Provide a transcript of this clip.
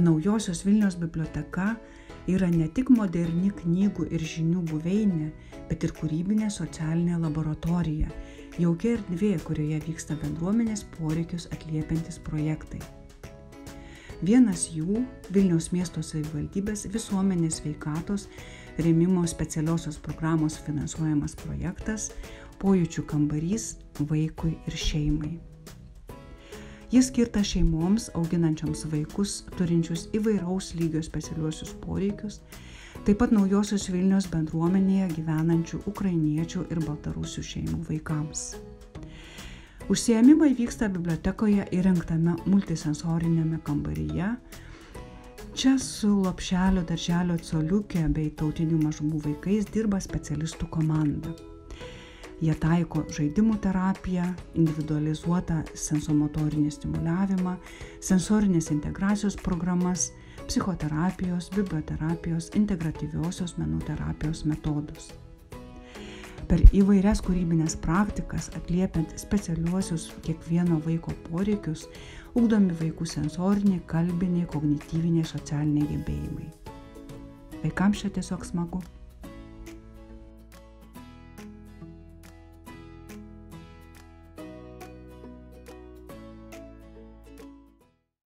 Naujosios Vilnios biblioteka yra ne tik moderni knygų ir žinių buveinė, bet ir kūrybinė socialinė laboratorija, jaukia erdvė, kurioje vyksta bendruomenės poreikius atliepiantis projektai. Vienas jų – Vilniaus miesto savivaldybės visuomenės sveikatos rėmimo specialiosios programos finansuojamas projektas Pojūčių kambarys vaikui ir šeimai. Jis skirtas šeimoms auginančioms vaikus, turinčius įvairaus lygio specialiuosius poreikius, taip pat Naujosios Vilnios bendruomenėje gyvenančių ukrainiečių ir baltarusių šeimų vaikams. Užsiėmimai vyksta bibliotekoje įrengtame multisensoriniame kambaryje. Čia su Lopšelio darželio coliukė bei tautinių mažumų vaikais dirba specialistų komanda. Jie taiko žaidimų terapiją, individualizuotą sensomotorinį stimuliavimą, sensorinės integracijos programas, psichoterapijos, biblioterapijos, integratyviosios menų terapijos metodus. Per įvairias kūrybinės praktikas, atliepiant specialiuosius kiekvieno vaiko poreikius, ugdomi vaikų sensoriniai, kalbiniai, kognityviniai, socialiniai gebėjimai. Vaikams čia tiesiog smagu.